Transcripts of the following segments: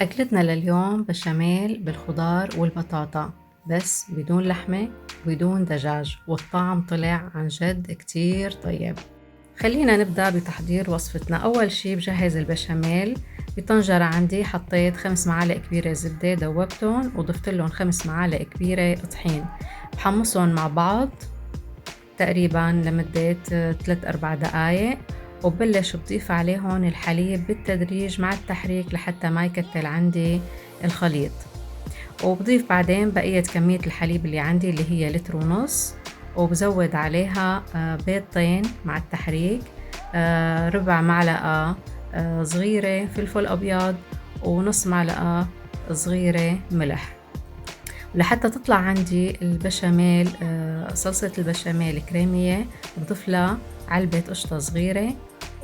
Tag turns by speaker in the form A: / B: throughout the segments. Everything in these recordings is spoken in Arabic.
A: أكلتنا لليوم بشاميل بالخضار والبطاطا، بس بدون لحمة وبدون دجاج، والطعم طلع عن جد كتير طيب. خلينا نبدأ بتحضير وصفتنا. أول شي بجهز البشاميل. بطنجرة عندي حطيت 5 معالق كبيرة زبدة دوبتهم وضفت لهم 5 معالق كبيرة طحين، بحمصهم مع بعض تقريبا لمدة 3-4 دقايق، وببلش بضيف عليهم الحليب بالتدريج مع التحريك لحتى ما يكتل عندي الخليط. وبضيف بعدين بقية كمية الحليب اللي عندي اللي هي 1.5 لتر، وبزود عليها بيضتين مع التحريك، ربع معلقة صغيرة فلفل أبيض، ونص معلقة صغيرة ملح. ولحتى تطلع عندي البشاميل صلصة البشاميل كريمية، بضيف لها علبة قشطة صغيرة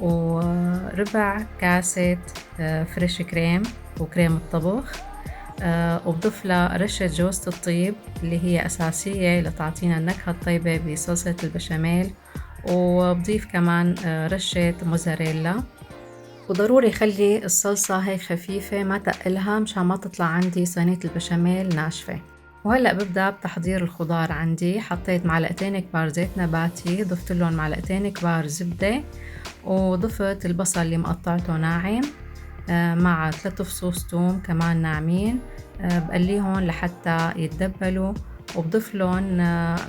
A: وربع كاسة فريش كريم وكريم الطبخ، وبضيف لها رشة جوزة الطيب اللي هي أساسية لتعطينا النكهة الطيبة بصلصة البشاميل، وبضيف كمان رشة موزاريلا. وضروري خلي الصلصة هيك خفيفة ما تقلها مشان ما تطلع عندي صينية البشاميل ناشفة. وهلأ ببدأ بتحضير الخضار. عندي حطيت معلقتين كبار زيت نباتي، ضفت لهم معلقتين كبار زبدة، وضفت البصل اللي مقطعته ناعم مع 3 فصوص توم كمان ناعمين، بقليهم لحتى يتدبلوا، وبضيف لهم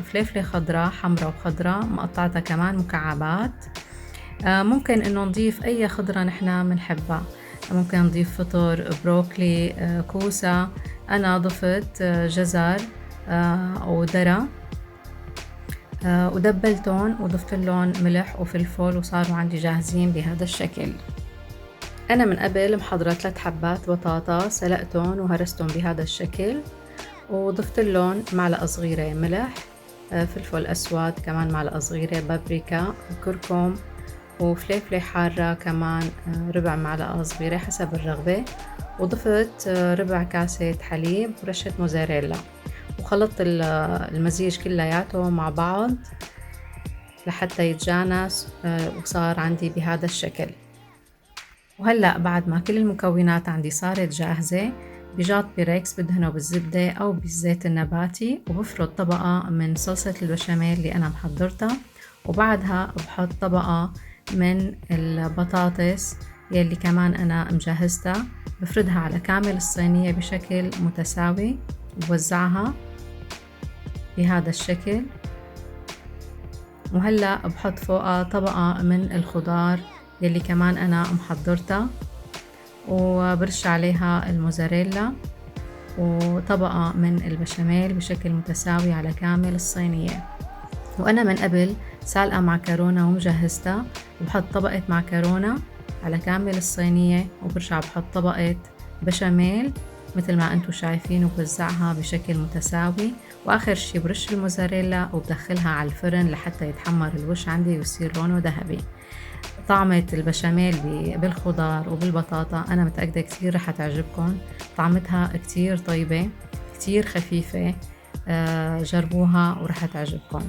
A: فليفلة خضراء حمراء وخضراء مقطعتها كمان مكعبات. ممكن انه نضيف اي خضرة نحنا منحبها، ممكن نضيف فطر، بروكلي، كوسة. انا ضفت جزر وذرة، ودبلتهم وضفت لهم ملح وفلفل، وصاروا عندي جاهزين بهذا الشكل. انا من قبل محضرة 3 حبات بطاطا، سلقتهم وهرستهم بهذا الشكل، وضفت لهم معلقة صغيرة ملح، فلفل اسود كمان معلقة صغيرة، بابريكا، كركم، وفليفلة حارة كمان ربع معلقة صغيرة حسب الرغبة، وضفت ربع كاسة حليب ورشة موزاريلا، وخلطت المزيج كلياته مع بعض لحتى يتجانس، وصار عندي بهذا الشكل. وهلأ بعد ما كل المكونات عندي صارت جاهزة، بجاط بيركس بدهنه بالزبدة أو بالزيت النباتي، وبفرد طبقة من صلصة البشاميل اللي أنا محضرتها، وبعدها بحط طبقة من البطاطس يلي كمان أنا مجهزتها، بفردها على كامل الصينية بشكل متساوي، بوزعها بهذا الشكل. وهلأ بحط فوقها طبقة من الخضار يلي كمان أنا محضرتها، وبرش عليها الموزاريلا، وطبقة من البشاميل بشكل متساوي على كامل الصينية. وأنا من قبل سالقة معكرونة ومجهزتها، وبحط طبقة معكرونة على كامل الصينية، وبرجع بحط طبقة بشاميل مثل ما انتو شايفين، وبوزعها بشكل متساوي. واخر شي برش الموزاريلا وبدخلها على الفرن لحتى يتحمر الوش عندي ويصير لونه ذهبي. طعمة البشاميل بالخضار وبالبطاطا أنا متأكدة كتير رح تعجبكم، طعمتها كتير طيبة كتير خفيفة، جربوها ورح تعجبكم.